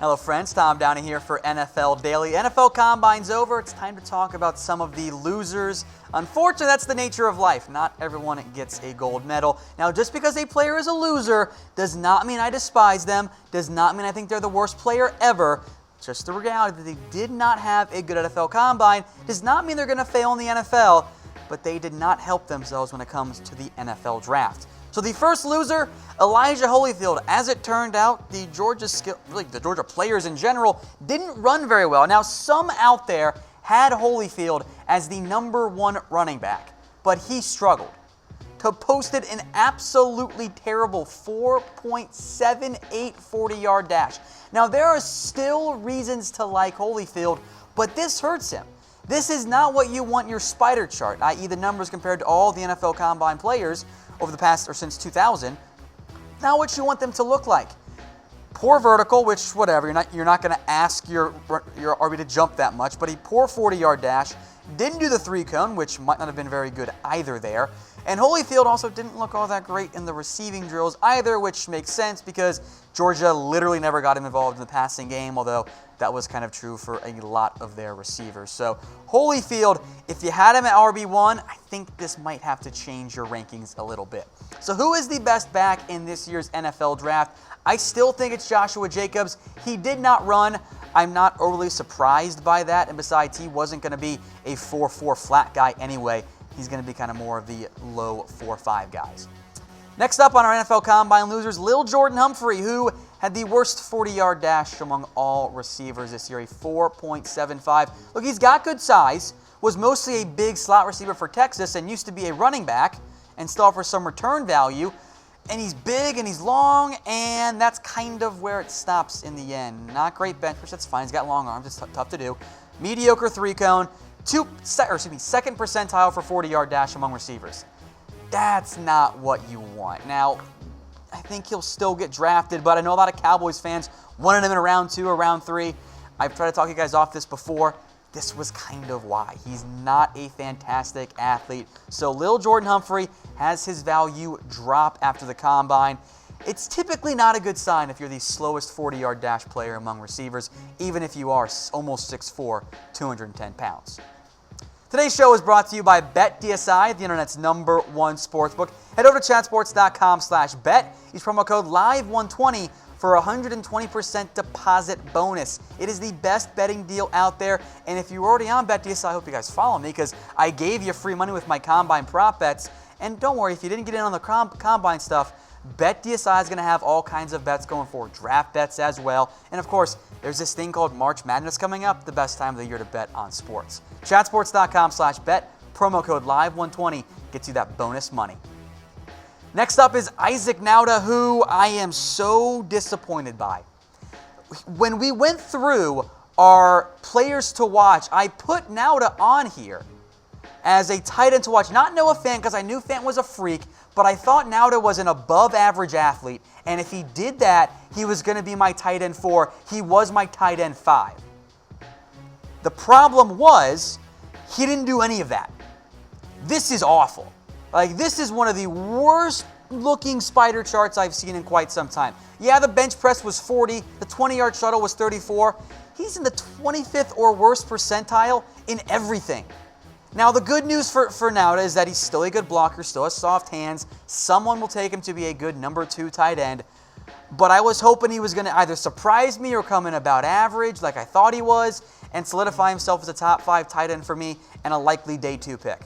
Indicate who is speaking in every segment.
Speaker 1: Hello friends, Tom Downey here for NFL Daily. NFL Combine's over. It's time to talk about some of the losers. Unfortunately, that's the nature of life. Not everyone gets a gold medal. Now, just because a player is a loser does not mean I despise them, does not mean I think they're the worst player ever. Just the reality that they did not have a good NFL Combine does not mean they're going to fail in the NFL, but they did not help themselves when it comes to the NFL Draft. So the first loser, Elijah Holyfield. As it turned out, the Georgia players in general didn't run very well. Now, some out there had Holyfield as the #1 running back, but he struggled. Posted an absolutely terrible 4.78 40-yard dash. Now, there are still reasons to like Holyfield, but this hurts him. This is not what you want your spider chart, i.e. the numbers compared to all the NFL Combine players over the past or since 2000, not what you want them to look like. Poor vertical, which whatever, you're not going to ask your RB to jump that much, but a poor 40-yard dash. Didn't do the 3-cone, which might not have been very good either there. And Holyfield also didn't look all that great in the receiving drills either, which makes sense because Georgia literally never got him involved in the passing game, although that was kind of true for a lot of their receivers. So Holyfield, if you had him at RB1, I think this might have to change your rankings a little bit. So who is the best back in this year's NFL Draft? I still think it's Joshua Jacobs. He did not run. I'm not overly surprised by that, and besides, he wasn't going to be a 4.4 flat guy anyway. He's going to be kind of more of the low 4.5 guys. Next up on our NFL Combine losers, Lil'Jordan Humphrey, who had the worst 40-yard dash among all receivers this year, a 4.75. Look, he's got good size, was mostly a big slot receiver for Texas, and used to be a running back, and still offers some return value. And he's big and he's long, and that's kind of where it stops in the end. Not great bench push, that's fine. He's got long arms, it's tough to do. Mediocre 3-cone, second percentile for 40-yard dash among receivers. That's not what you want. Now, I think he'll still get drafted, but I know a lot of Cowboys fans wanted him in round 2 or round 3. I've tried to talk you guys off this before. This was kind of why. He's not a fantastic athlete. So Lil'Jordan Humphrey has his value drop after the Combine. It's typically not a good sign if you're the slowest 40-yard dash player among receivers, even if you are almost 6'4", 210 pounds. Today's show is brought to you by BetDSI, the internet's #1 sportsbook. Head over to chatsports.com/bet. Use promo code LIVE120 for a 120% deposit bonus. It is the best betting deal out there, and if you're already on BetDSI, I hope you guys follow me because I gave you free money with my Combine prop bets. And don't worry, if you didn't get in on the Combine stuff, BetDSI is going to have all kinds of bets going forward, draft bets as well. And of course, there's this thing called March Madness coming up, the best time of the year to bet on sports. Chatsports.com/bet, promo code LIVE120 gets you that bonus money. Next up is Isaac Nauta, who I am so disappointed by. When we went through our players to watch, I put Nauta on here as a tight end to watch. Not Noah Fant, because I knew Fant was a freak, but I thought Nauta was an above-average athlete, and if he did that, he was going to be my tight end 4. He was my tight end 5. The problem was, he didn't do any of that. This is awful. This is one of the worst-looking spider charts I've seen in quite some time. Yeah, the bench press was 40, the 20-yard shuttle was 34. He's in the 25th or worst percentile in everything. Now, the good news for Nauta is that he's still a good blocker, still has soft hands. Someone will take him to be a good #2 tight end. But I was hoping he was going to either surprise me or come in about average, like I thought he was, and solidify himself as a top 5 tight end for me and a likely day 2 pick.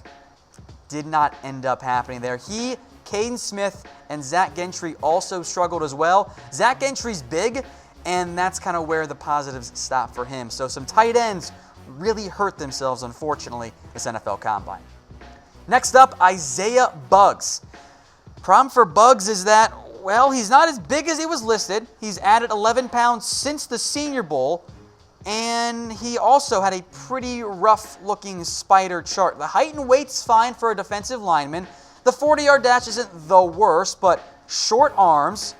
Speaker 1: Did not end up happening there. He, Caden Smith, and Zach Gentry also struggled as well. Zach Gentry's big, and that's kind of where the positives stop for him. So some tight ends really hurt themselves, unfortunately, this NFL Combine. Next up, Isaiah Buggs. Problem for Buggs is that, well, he's not as big as he was listed. He's added 11 pounds since the Senior Bowl, and he also had a pretty rough-looking spider chart. The height and weight's fine for a defensive lineman. The 40-yard dash isn't the worst, but short arms,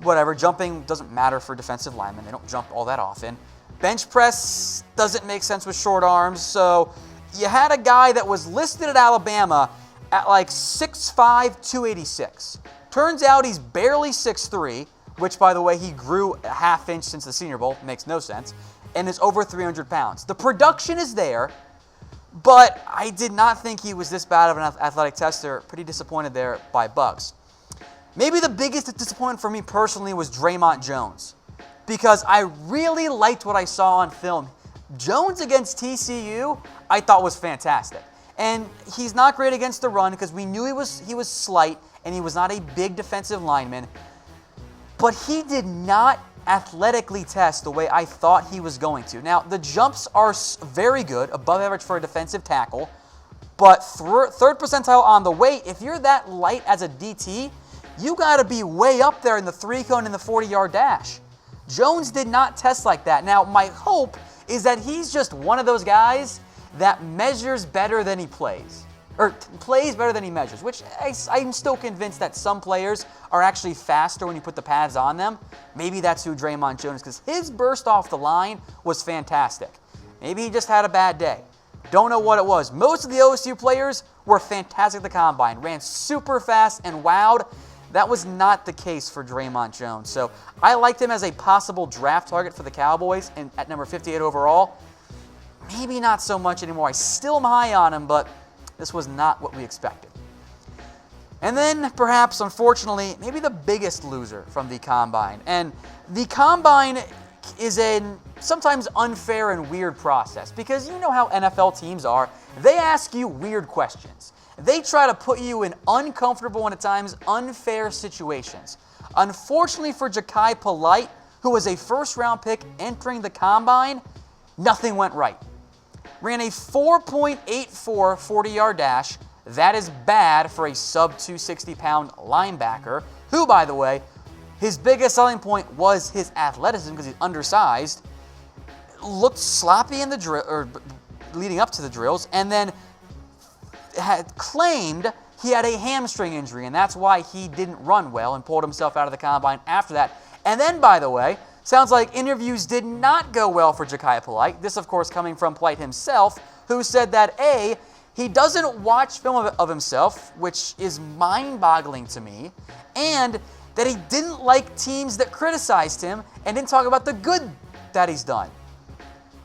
Speaker 1: whatever, jumping doesn't matter for defensive linemen. They don't jump all that often. Bench press doesn't make sense with short arms, so you had a guy that was listed at Alabama at like 6'5", 286. Turns out he's barely 6'3", which, by the way, he grew a half inch since the Senior Bowl, makes no sense, and is over 300 pounds. The production is there, but I did not think he was this bad of an athletic tester. Pretty disappointed there by Bucks. Maybe the biggest disappointment for me personally was Dre'Mont Jones, because I really liked what I saw on film. Jones against TCU, I thought was fantastic. And he's not great against the run because we knew he was slight and he was not a big defensive lineman. But he did not athletically test the way I thought he was going to. Now, the jumps are very good, above average for a defensive tackle, but third percentile on the weight. If you're that light as a DT, you got to be way up there in the 3-cone and the 40-yard dash. Jones did not test like that. Now, my hope is that he's just one of those guys that measures better than he plays, or plays better than he measures, which I'm still convinced that some players are actually faster when you put the pads on them. Maybe that's who Dre'Mont Jones is, because his burst off the line was fantastic. Maybe he just had a bad day. Don't know what it was. Most of the OSU players were fantastic at the combine, ran super fast and wowed. That was not the case for Dre'Mont Jones. So I liked him as a possible draft target for the Cowboys and at number 58 overall. Maybe not so much anymore. I still am high on him, but this was not what we expected. And then, perhaps, unfortunately, maybe the biggest loser from the Combine. And the Combine is a sometimes unfair and weird process because you know how NFL teams are. They ask you weird questions. They try to put you in uncomfortable and at times unfair situations. Unfortunately for Jachai Polite, who was a first-round pick entering the Combine, nothing went right. Ran a 4.84 40-yard dash. That is bad for a sub-260-pound linebacker, who, by the way, his biggest selling point was his athleticism because he's undersized. Looked sloppy in the drill, or leading up to the drills, and then had claimed he had a hamstring injury, and that's why he didn't run well and pulled himself out of the Combine after that. And then, by the way, sounds like interviews did not go well for Jachai Polite. This, of course, coming from Polite himself, who said that, A, he doesn't watch film of himself, which is mind-boggling to me, and that he didn't like teams that criticized him and didn't talk about the good that he's done.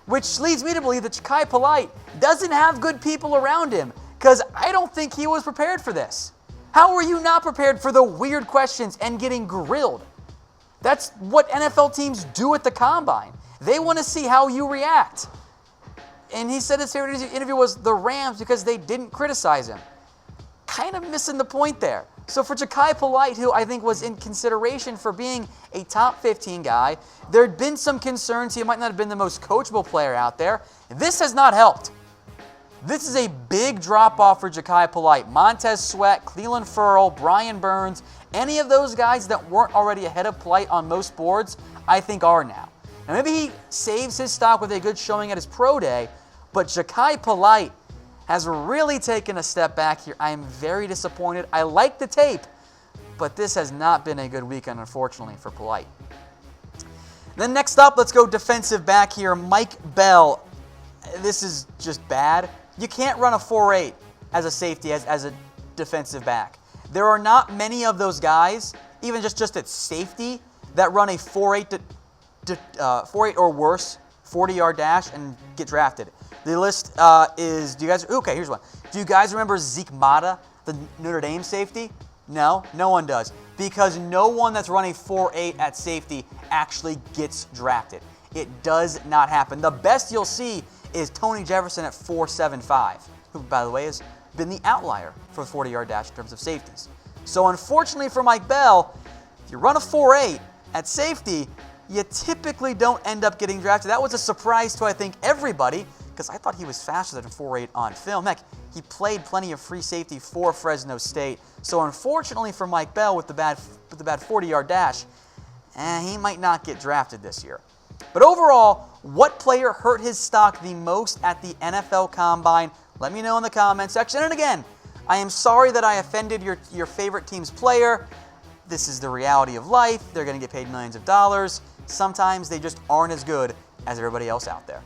Speaker 1: Which leads me to believe that Jachai Polite doesn't have good people around him, because I don't think he was prepared for this. How were you not prepared for the weird questions and getting grilled? That's what NFL teams do at the Combine. They want to see how you react. And he said his favorite interview was the Rams because they didn't criticize him. Kind of missing the point there. So for Jachai Polite, who I think was in consideration for being a top 15 guy, there had been some concerns he might not have been the most coachable player out there. This has not helped. This is a big drop-off for Jachai Polite. Montez Sweat, Cleveland Ferrell, Brian Burns, any of those guys that weren't already ahead of Polite on most boards, I think are now. Now maybe he saves his stock with a good showing at his pro day, but Jachai Polite has really taken a step back here. I am very disappointed. I like the tape, but this has not been a good weekend, unfortunately, for Polite. Then next up, let's go defensive back here. Mike Bell. This is just bad. You can't run a 4.8 as a safety, as a defensive back. There are not many of those guys, even just at safety, that run a 4.8 4.8 or worse 40-yard dash and get drafted. The list is, here's one. Do you guys remember Zeke Mata, the Notre Dame safety? No one does. Because no one that's running 4.8 at safety actually gets drafted. It does not happen. The best you'll see is Tony Jefferson at 4.75, who, by the way, has been the outlier for the 40-yard dash in terms of safeties. So unfortunately for Mike Bell, if you run a 4.8 at safety, you typically don't end up getting drafted. That was a surprise to, I think, everybody, because I thought he was faster than 4.8 on film. Heck, he played plenty of free safety for Fresno State. So unfortunately for Mike Bell with the bad 40-yard dash, he might not get drafted this year. But overall, what player hurt his stock the most at the NFL Combine? Let me know in the comment section. And again, I am sorry that I offended your favorite team's player. This is the reality of life. They're going to get paid millions of dollars. Sometimes they just aren't as good as everybody else out there.